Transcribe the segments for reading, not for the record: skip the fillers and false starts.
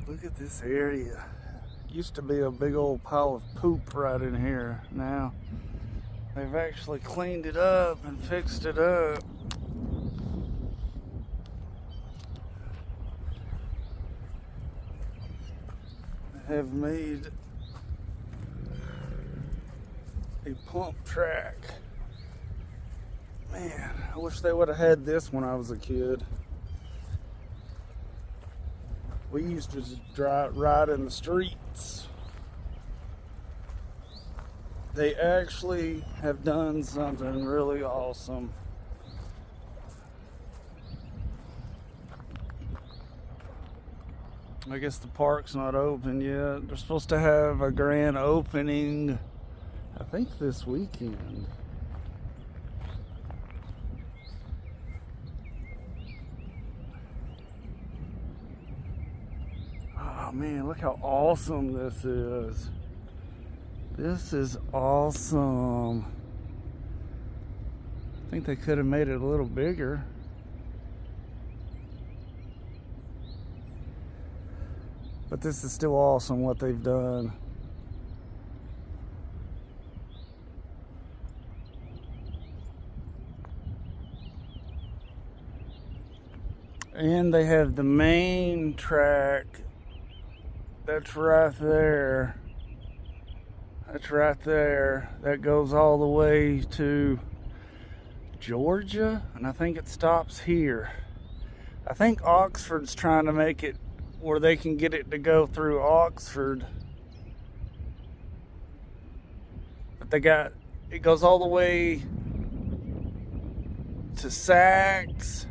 Look at this area. Used to be a big old pile of poop right in here. Now they've actually cleaned it up and fixed it up. They have made a pump track. Man, I wish they would have had this when I was a kid. We used to just ride in the streets. They actually have done something really awesome. I guess the park's not open yet. They're supposed to have a grand opening, I think this weekend. Oh man, look how awesome this is. This is awesome. I think they could have made it a little bigger. But this is still awesome what they've done. And they have the main track. That's right there. That's right there. That goes all the way to Georgia, and I think it stops here. I think Oxford's trying to make it where they can get it to go through Oxford. But it goes all the way to Sachs,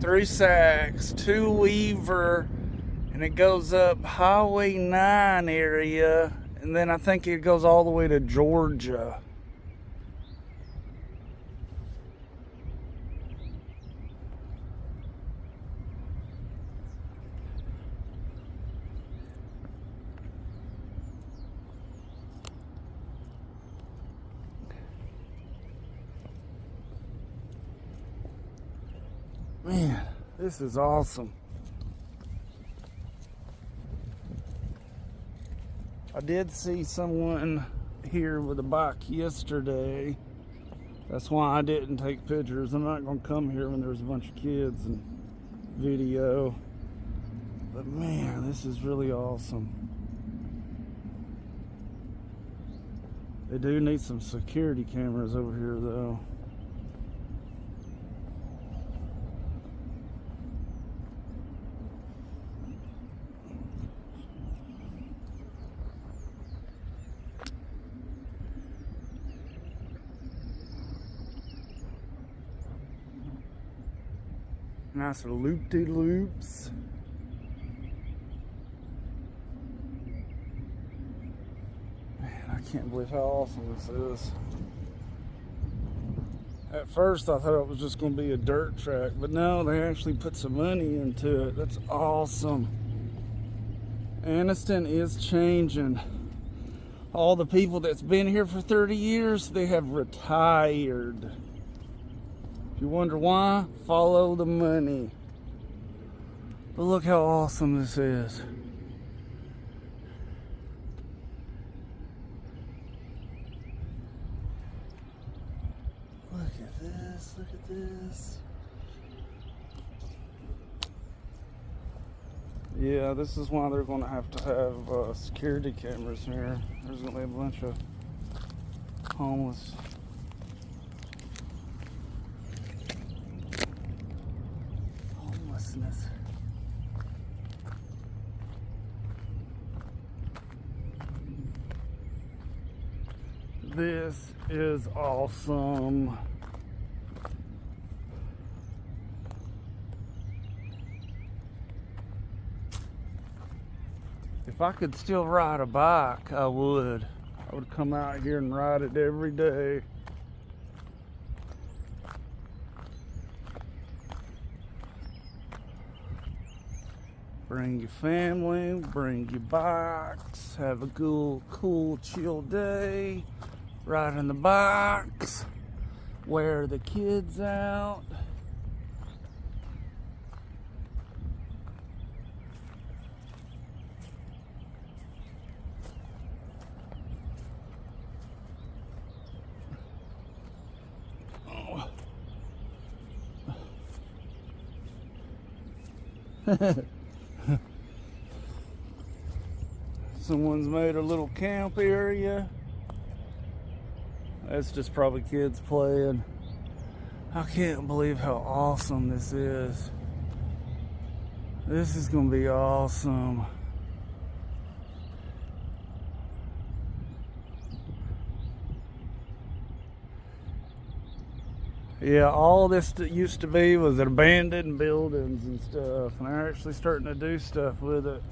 through Sachs, to Weaver, and it goes up Highway 9 area, and then I think it goes all the way to Georgia. Man, this is awesome. I did see someone here with a bike yesterday. That's why I didn't take pictures. I'm not going to come here when there's a bunch of kids and video. But man, this is really awesome. They do need some security cameras over here though. Nice loop-de-loops. Man, I can't believe how awesome this is. At first I thought it was just going to be a dirt track, but no, they actually put some money into it. That's awesome. Anniston is changing. All the people that's been here for 30 years, they have retired. If you wonder why, follow the money. But look how awesome this is. Look at this, look at this. Yeah, this is why they're going to have security cameras here. There's going to be a bunch of homeless. This is awesome. If I could still ride a bike, I would. I would come out here and ride it every day. Bring your family, bring your bikes, have a cool, chill day, riding the bikes, wear the kids out. Someone's made a little camp area. That's just probably kids playing. I can't believe how awesome this is. This is gonna be awesome. Yeah, all this that used to be was abandoned buildings and stuff, and they're actually starting to do stuff with it.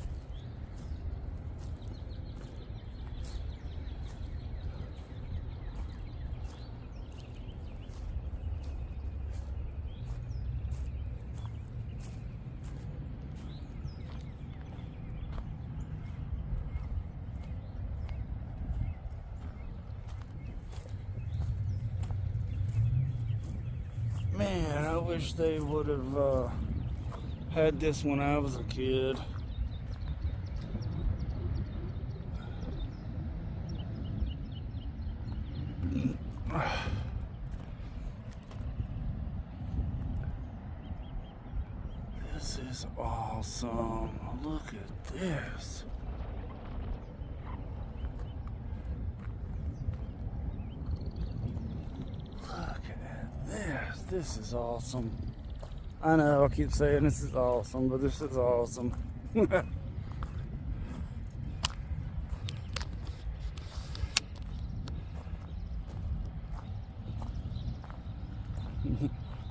Man, I wish they would have had this when I was a kid. This is awesome. Look at this. This is awesome. I know I keep saying this is awesome, but this is awesome.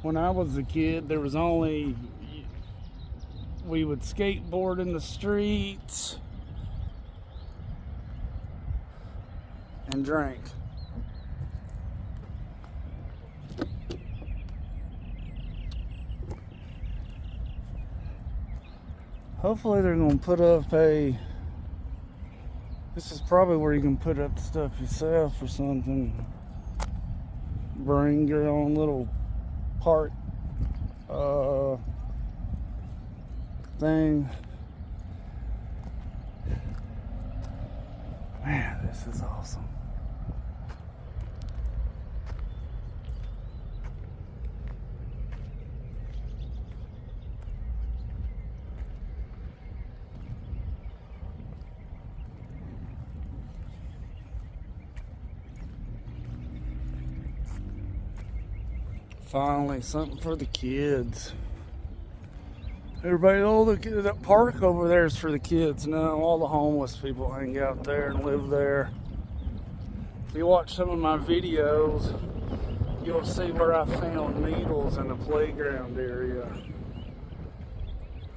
When I was a kid, there was only, we would skateboard in the streets and drink. Hopefully they're going to put up this is probably where you can put up stuff yourself or something. Bring your own little park thing. Man, this is awesome. Finally, something for the kids. Everybody, that park over there is for the kids now. All the homeless people hang out there and live there. If you watch some of my videos, you'll see where I found needles in the playground area.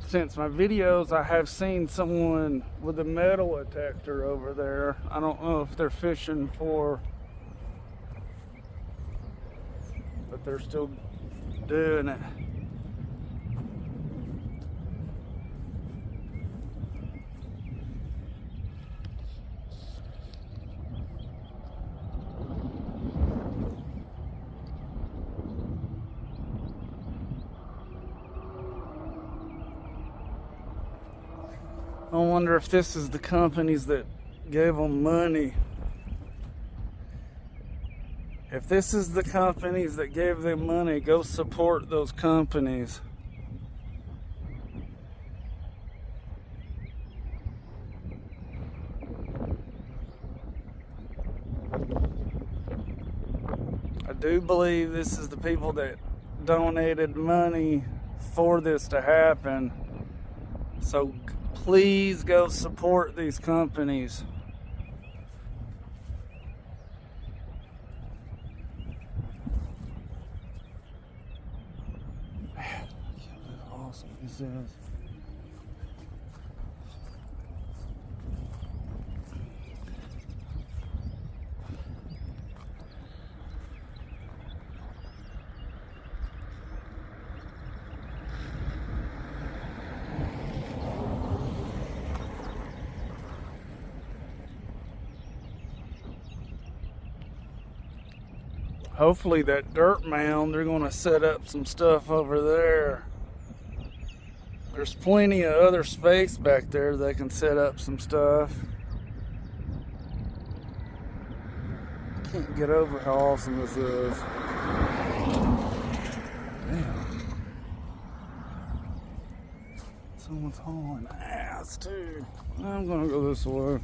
Since my videos, I have seen someone with a metal detector over there. I don't know if they're fishing for, but they're still doing it. I wonder if this is the companies that gave them money. If this is the companies that gave them money, go support those companies. I do believe this is the people that donated money for this to happen. So please go support these companies. Man, how awesome this is. Hopefully that dirt mound, they're going to set up some stuff over there. There's plenty of other space back there they can set up some stuff. Can't get over how awesome this is. Damn. Someone's hauling ass too. I'm gonna go this way.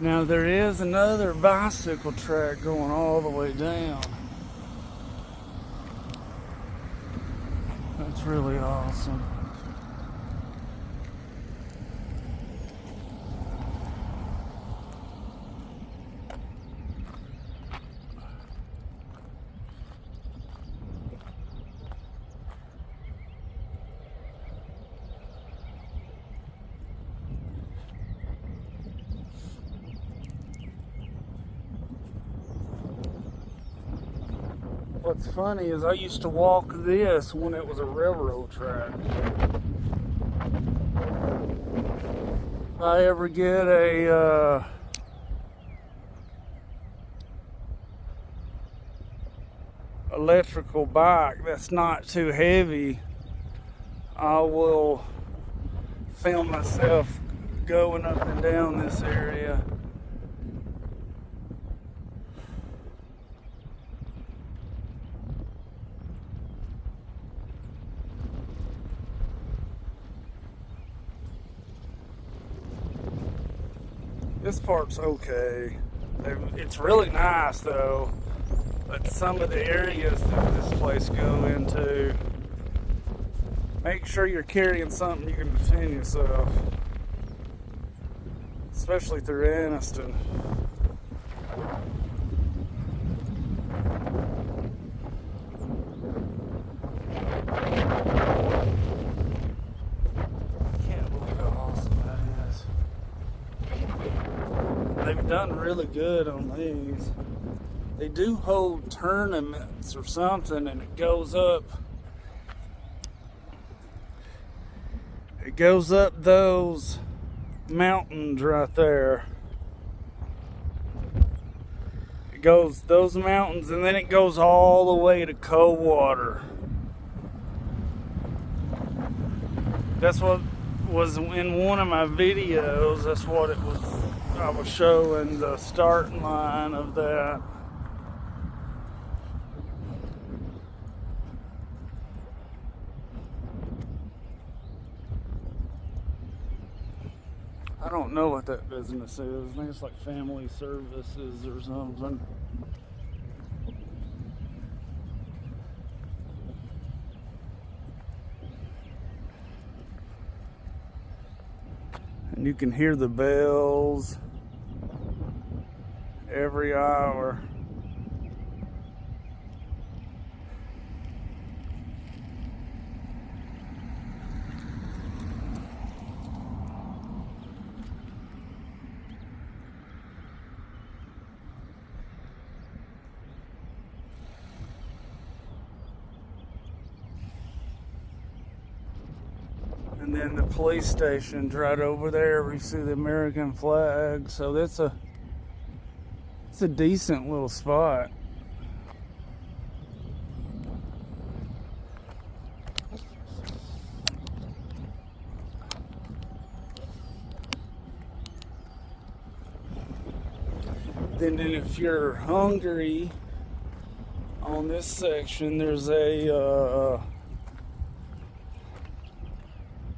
Now there is another bicycle track going all the way down. That's really awesome. What's funny is I used to walk this when it was a railroad track. If I ever get a electrical bike that's not too heavy, I will film myself going up and down this area. This part's okay. It's really nice though, but some of the areas that this place go into, make sure you're carrying something you can defend yourself, especially through Anniston. They've done really good on these. They do hold tournaments or something, and it goes up those mountains right there. It goes those mountains, and then it goes all the way to Coldwater. That's what was in one of my videos. That's what it was. I was showing the starting line of that. I don't know what that business is. I think it's like family services or something. And you can hear the bells every hour. And then the police station's right over there where you see the American flag. So it's a decent little spot. Then if you're hungry on this section, there's a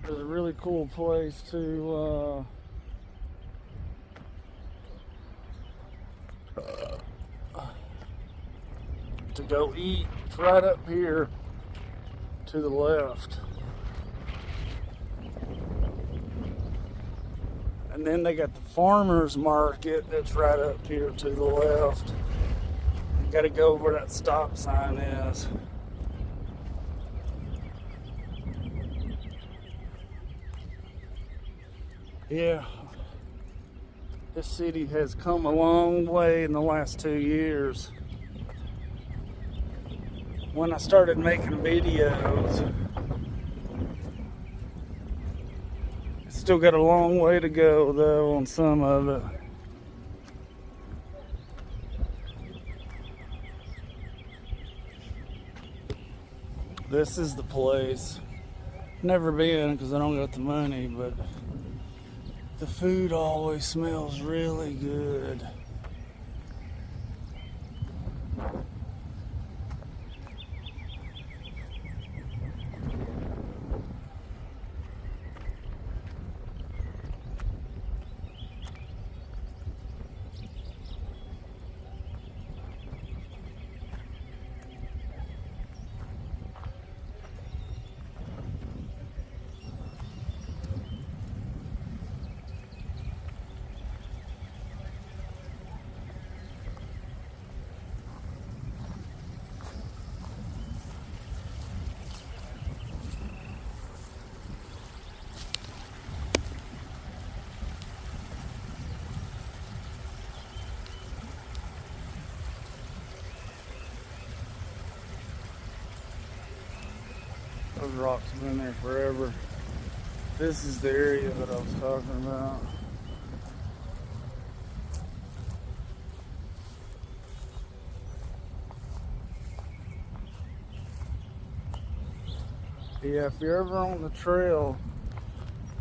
really cool place to go eat. It's right up here to the left. And then they got the farmers market that's right up here to the left. You gotta go where that stop sign is. Yeah, this city has come a long way in the last 2 years. When I started making videos, it's still got a long way to go though on some of it. This is the place. Never been because I don't got the money, but The food always smells really good. Those rocks have been there forever. This is the area that I was talking about. Yeah, if you're ever on the trail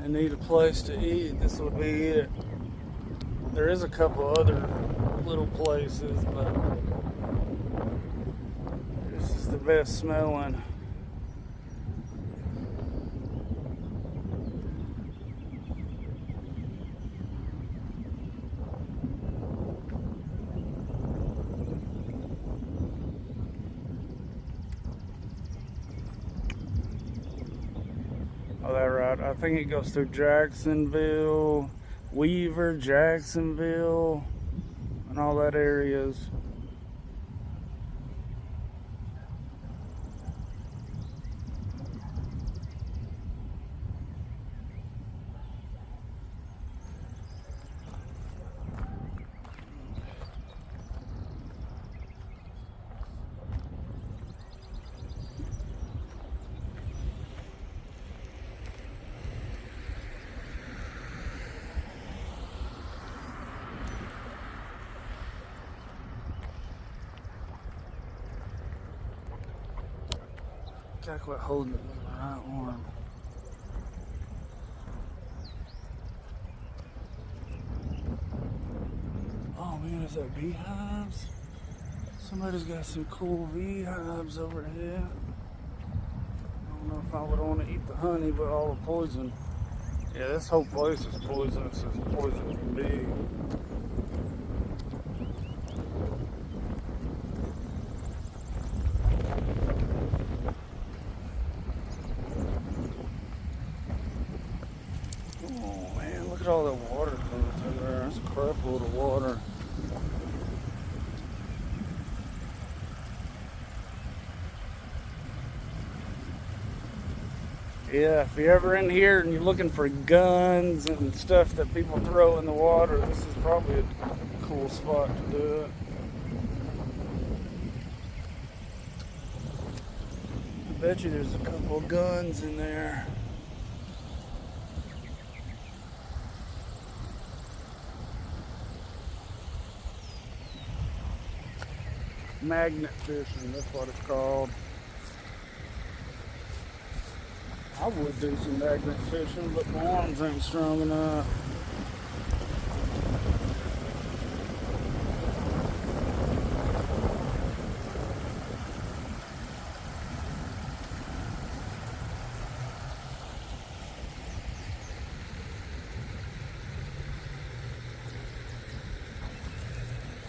and need a place to eat, this would be it. There is a couple other little places, but this is the best smelling. Oh, that right. I think it goes through Jacksonville, Weaver, Jacksonville, and all that areas. Gotta quit holding it with my right arm. Oh man, is that beehives? Somebody's got some cool beehives over here. I don't know if I would want to eat the honey, but all the poison. Yeah, this whole place is poisonous as poison can be. Look at all that water coming through there. That's a crap load of water. Yeah, if you're ever in here and you're looking for guns and stuff that people throw in the water, this is probably a cool spot to do it. I bet you there's a couple of guns in there. Magnet fishing, that's what it's called. I would do some magnet fishing, but my arms ain't strong enough.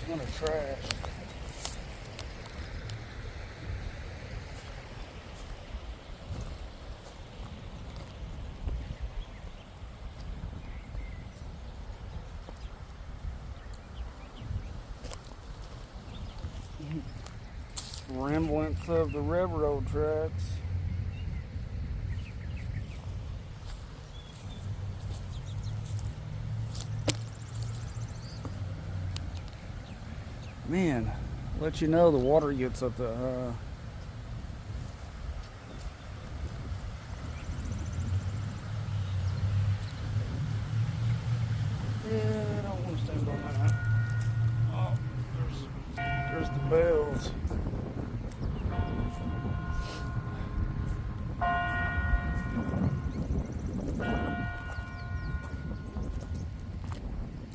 Ton of trash. Remnants of the railroad tracks. Man, let you know the water gets up that high. Yeah, I don't want to stand on that. Oh, there's the bells.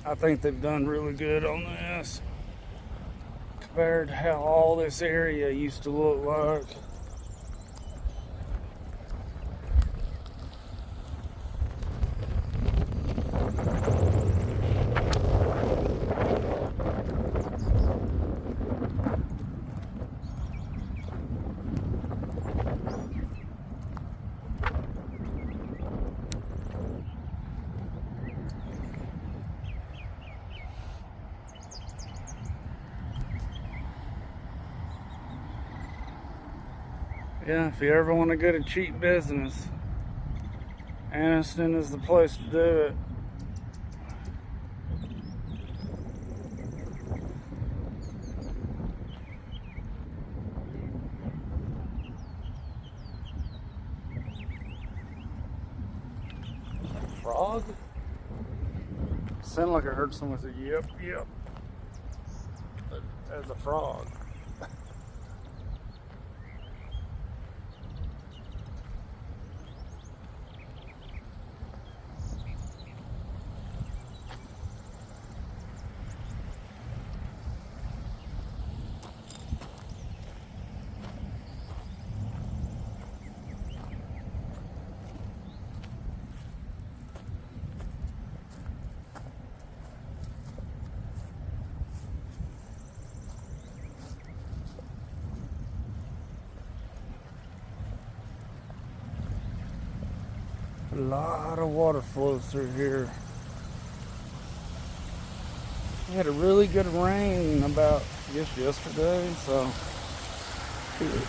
I think they've done really good on this compared to how all this area used to look like. Yeah, if you ever want to go to cheap business, Anniston is the place to do it. Frog? Sounded like I heard someone say, yep, yep. But as a frog. A lot of water flows through here. We had a really good rain about, I guess, yesterday, so good.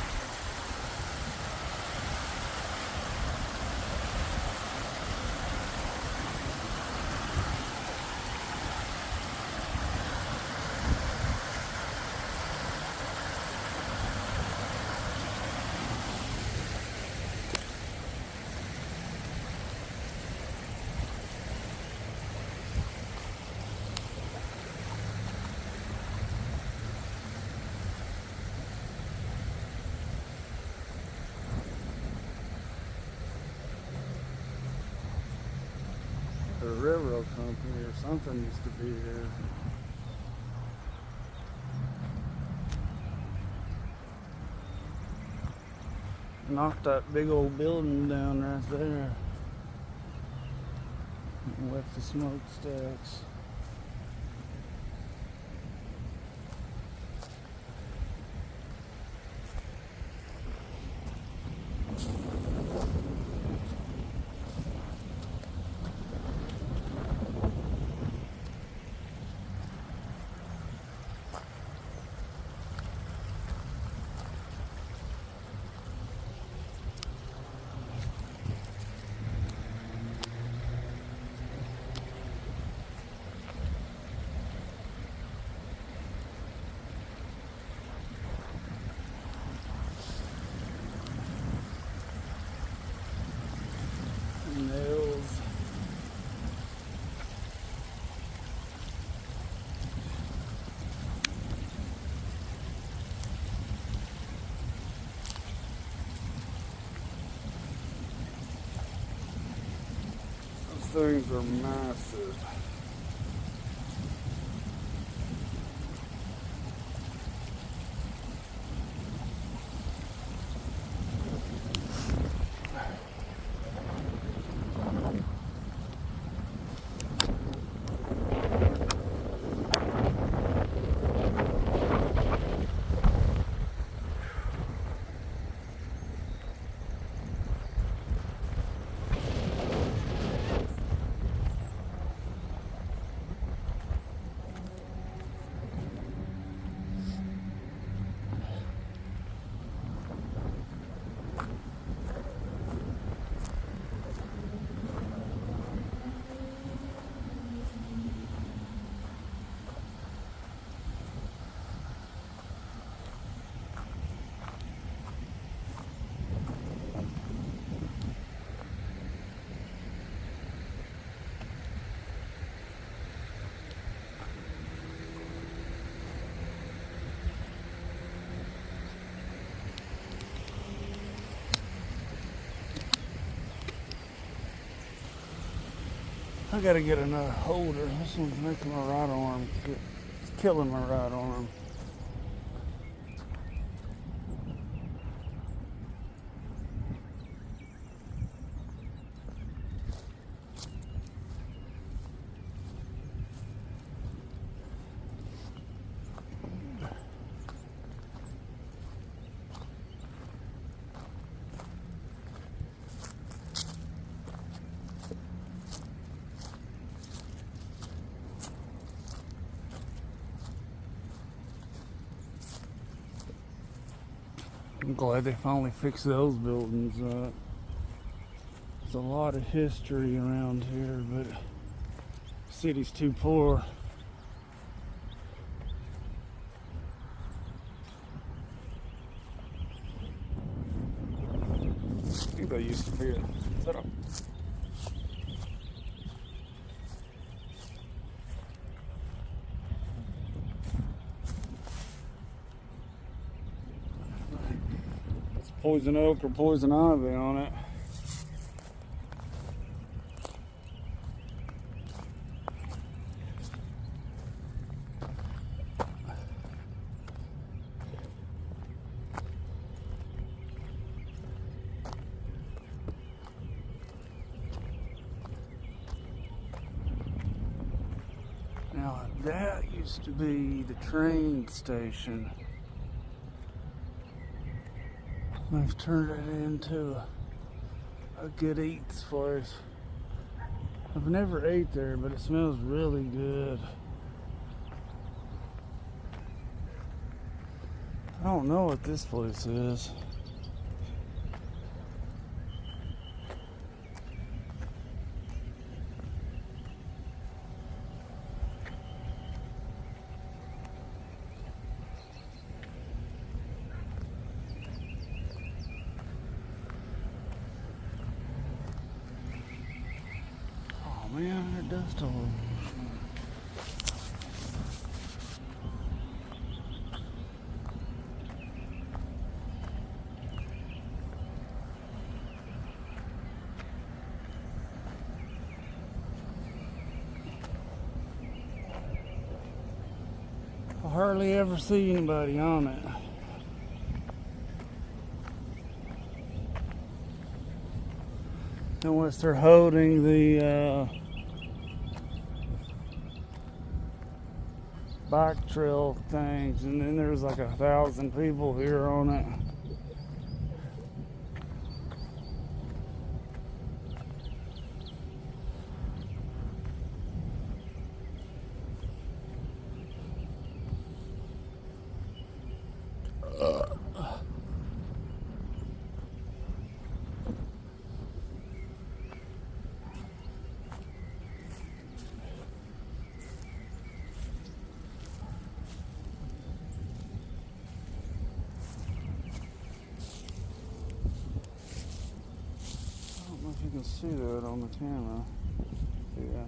The railroad company or something used to be here. Knocked that big old building down right there and left the smokestacks. Nails. Those things are massive. I gotta get another holder. This one's making my right arm. It's killing my right arm. I'm glad they finally fixed those buildings up. There's a lot of history around here, but the city's too poor. I think they used to be a setup. Poison oak or poison ivy on it. Now that used to be the train station. They've turned it into a good eats place. I've never ate there, but it smells really good. I don't know what this place is. Man, there dust all over. I hardly ever see anybody on it. Unless they're holding the bike trail things, and then there's like 1,000 people here on it. I don't know if you can see that on the camera. Yeah.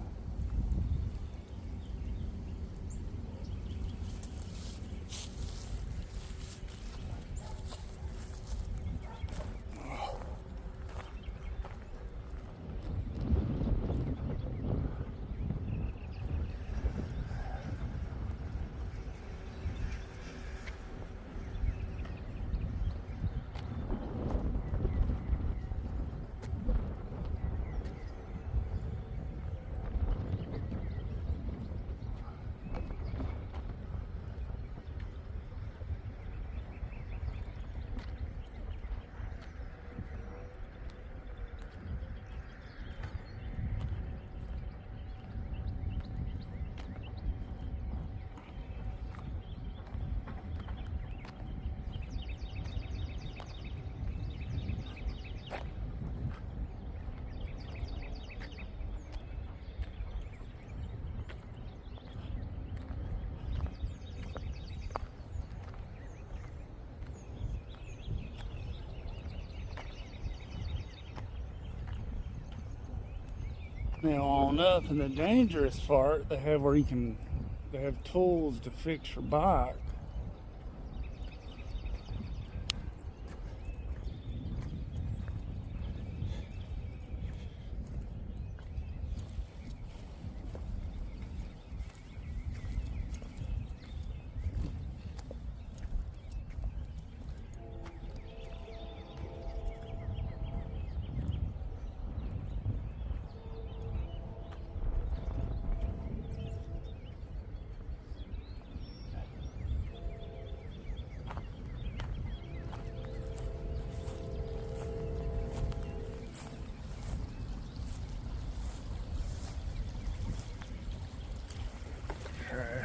Now on up in the dangerous part, they have where they have tools to fix your bike.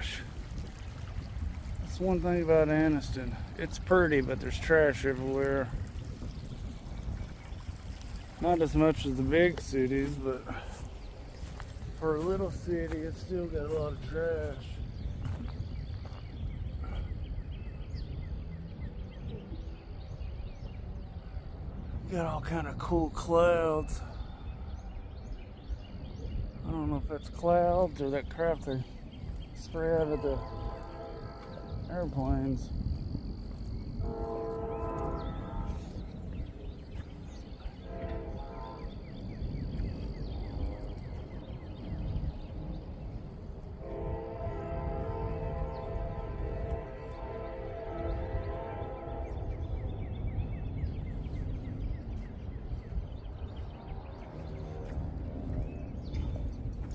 trash. That's one thing about Anniston. It's pretty, but there's trash everywhere. Not as much as the big cities, but for a little city, it's still got a lot of trash. Got all kind of cool clouds. I don't know if that's clouds or that crap they spray out of the airplanes.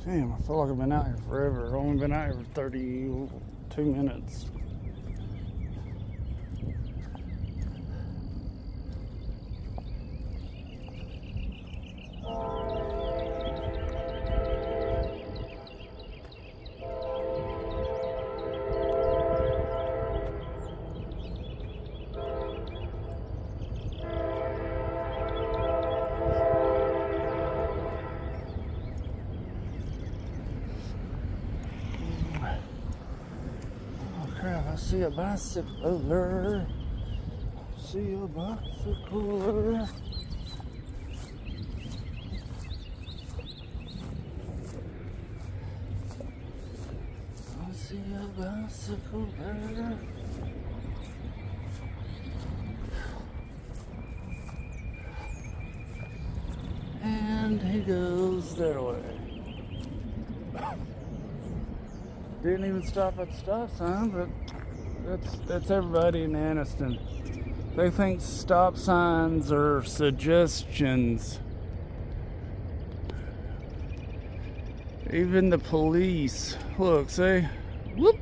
Damn, I feel like I've been out here forever. I've only been out here for 32 minutes. Crap, I see a bicycler. See a bicycler. I see a bicycler. And he goes that way. Didn't even stop at the stop sign, but that's everybody in Anniston. They think stop signs are suggestions. Even the police. Look, see? Whoop.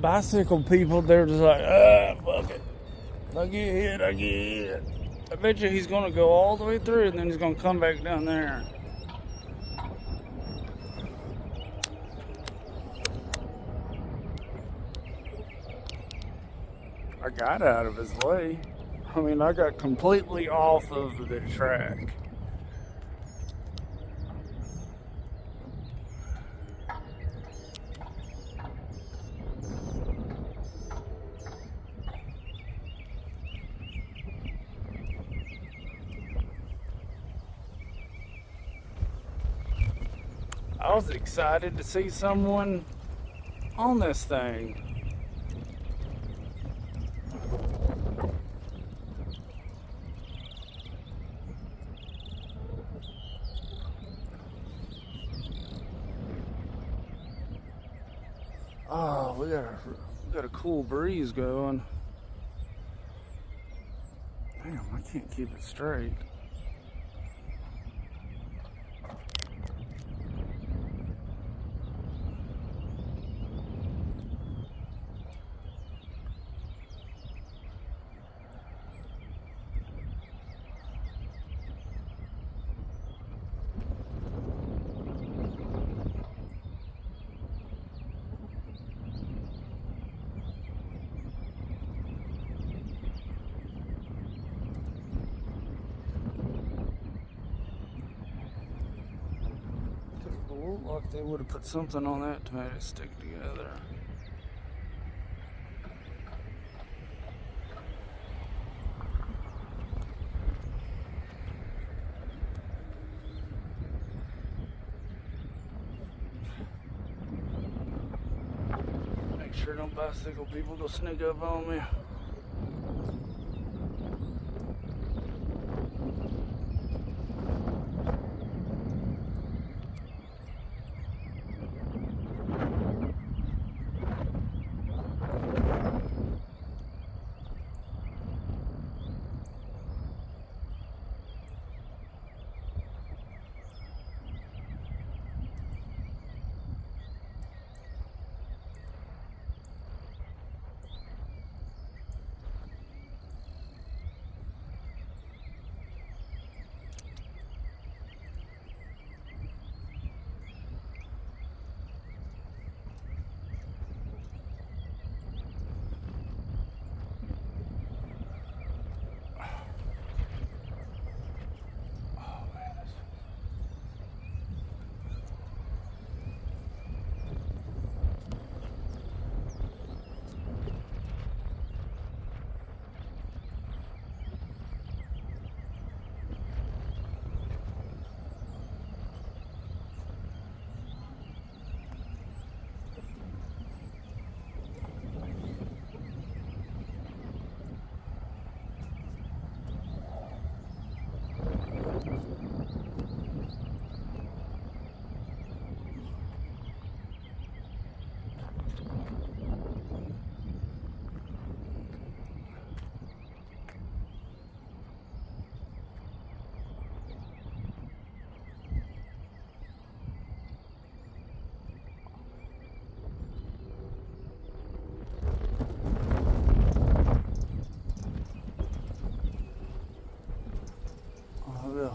Bicycle people, they're just like, fuck it. I get hit, I get hit. I bet you he's gonna go all the way through and then he's gonna come back down there. I got out of his way. I mean, I got completely off of the track. I was excited to see someone on this thing. Oh, we got a cool breeze going. Damn, I can't keep it straight. Like they would have put something on that to make it stick together. Make sure no bicycle people go sneak up on me.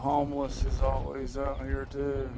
homeless is always out here too.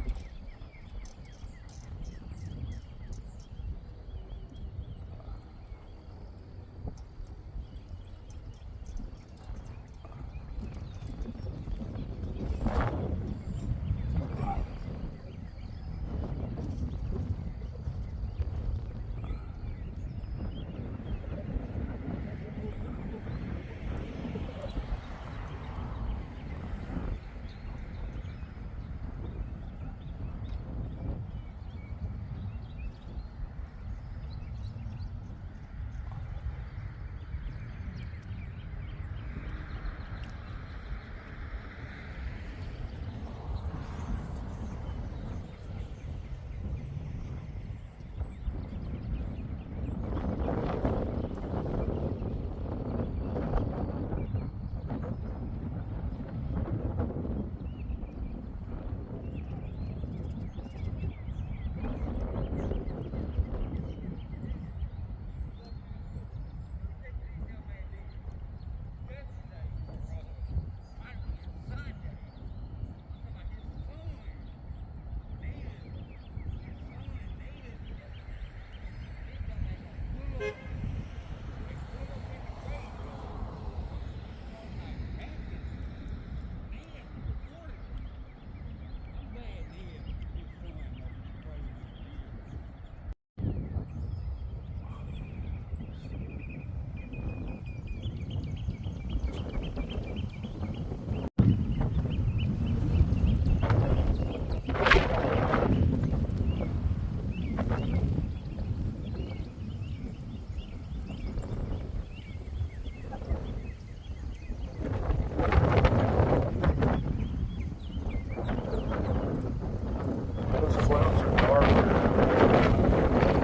Those clouds are darker.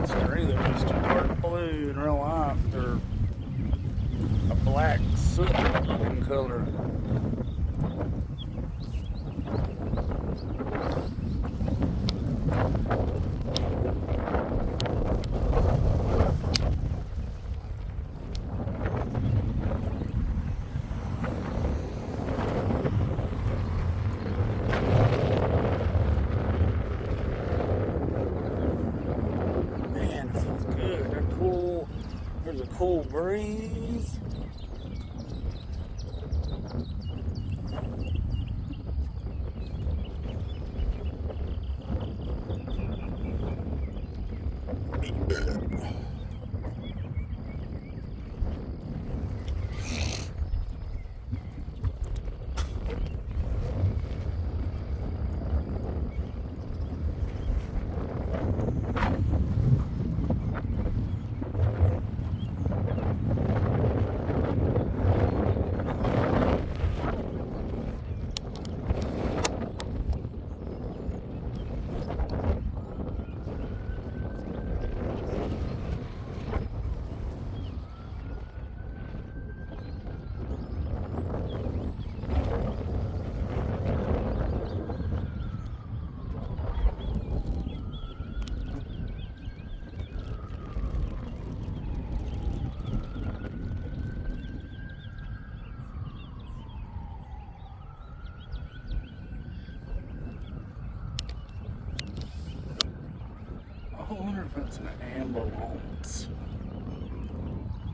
It's either just a dark blue in real life. They're a black soot looking color. There's a cool breeze. I wonder if it's an ambulance.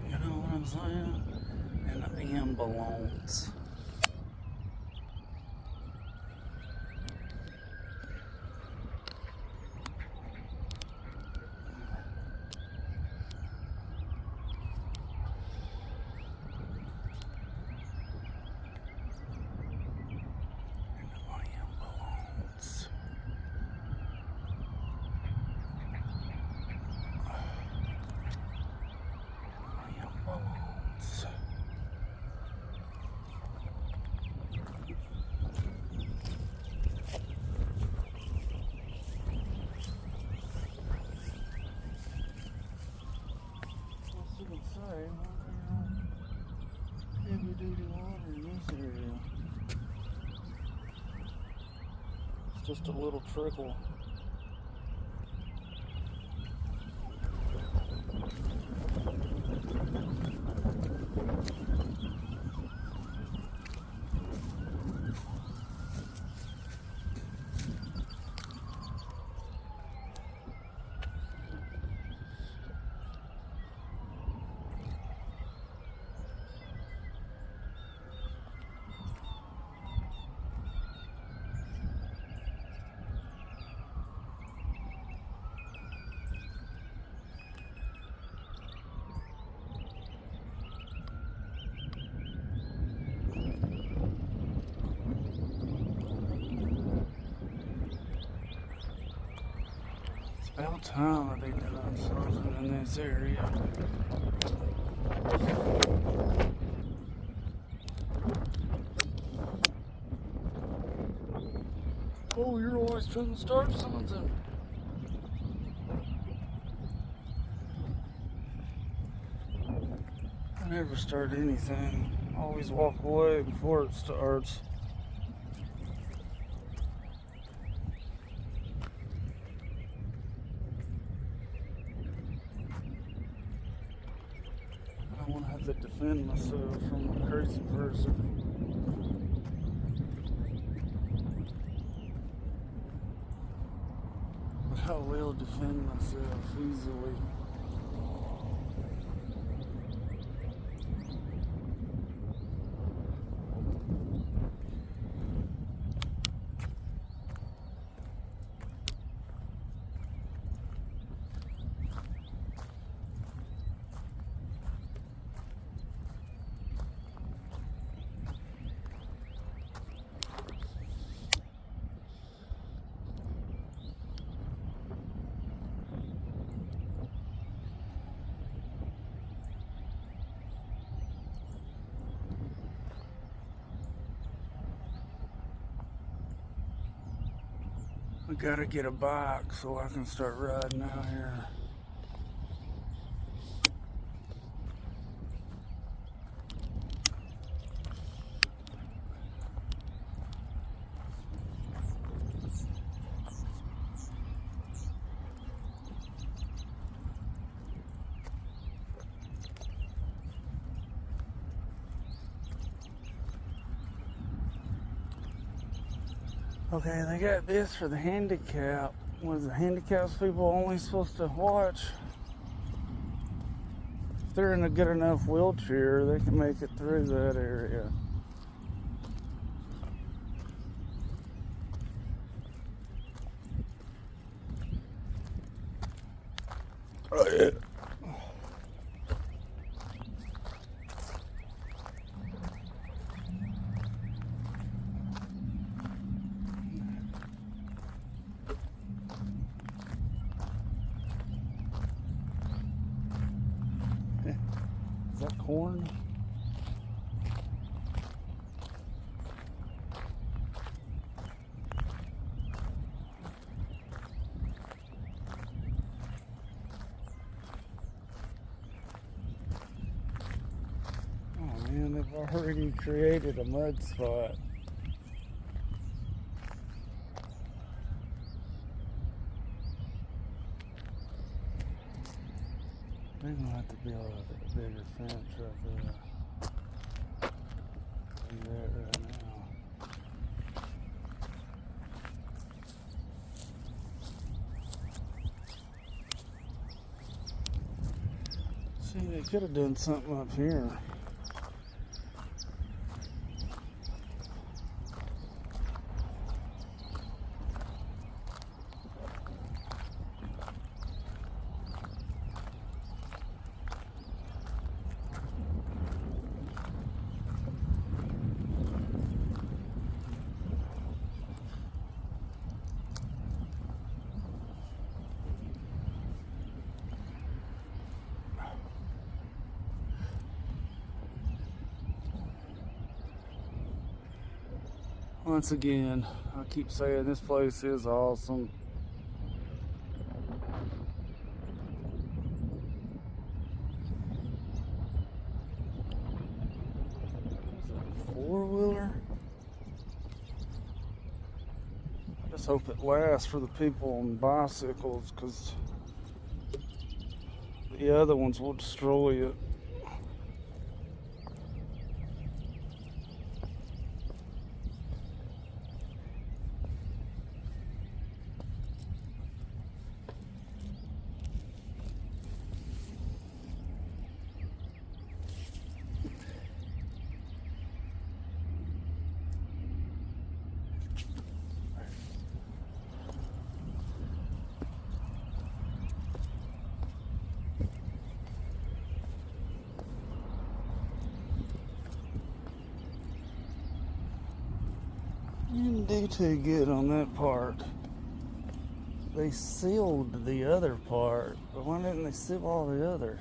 You know what I'm saying? An ambulance. Heavy duty water in this area. It's just a little trickle. About time are they doing something in this area? Oh, you're always trying to start something. I never start anything. I always walk away before it starts. I don't want to have to defend myself from a crazy person. But I will defend myself easily. I gotta get a bike so I can start riding out here. Okay, they got this for the handicap. Was the handicaps people only supposed to watch? If they're in a good enough wheelchair, they can make it through that area. Oh, yeah. Is that corn? Oh man, they've already created a mud spot. They're gonna have to build a bigger fence right there. Do that right now. See, they could have done something up here. Once again, I keep saying this place is awesome. Is that a four-wheeler? I just hope it lasts for the people on bicycles, because the other ones will destroy it. You didn't do too good on that part. they sealed the other part, but why didn't they seal all the other?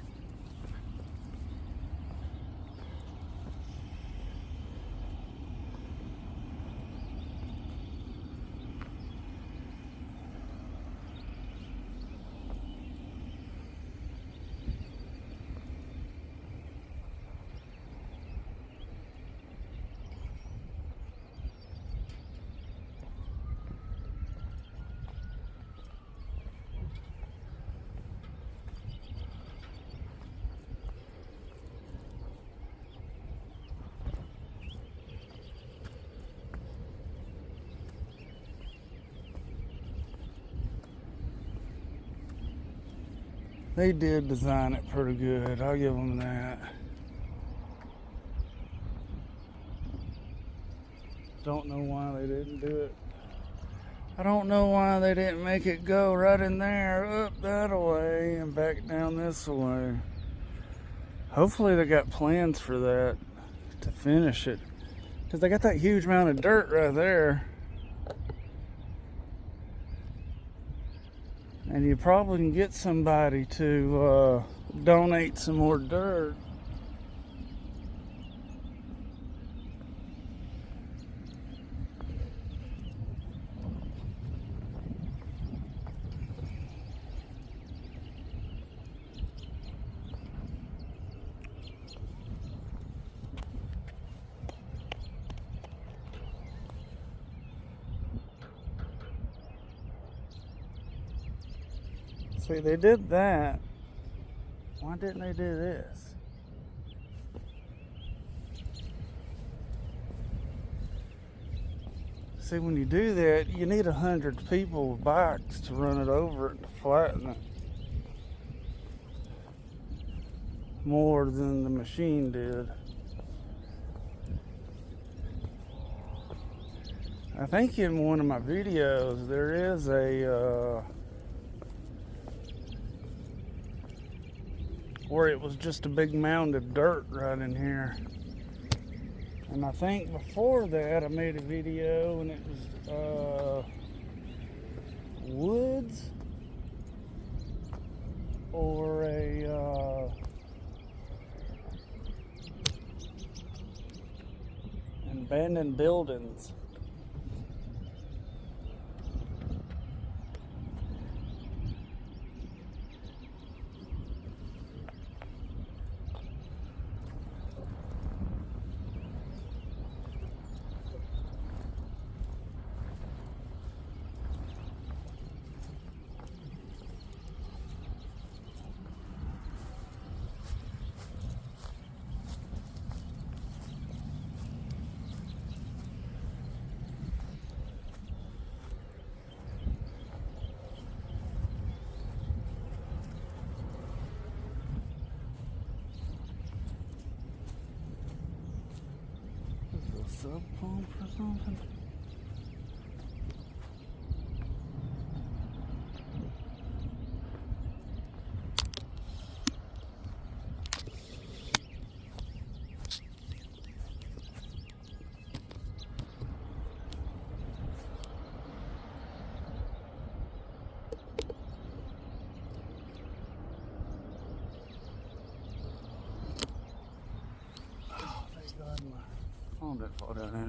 They did design it pretty good. I'll give them that. Don't know why they didn't do it. I don't know why they didn't make it go right in there, up that way, and back down this way. Hopefully they got plans for that to finish it. Because they got that huge amount of dirt right there. And you probably can get somebody to donate some more dirt. See, they did that. Why didn't they do this? See, when you do that, you need 100 people with bikes to run it over it to flatten it. More than the machine did. I think in one of my videos there is a where it was just a big mound of dirt right in here. And I think before that I made a video and it was woods or abandoned buildings. Sub pump or something? Oh, thank God my phone didn't fall down in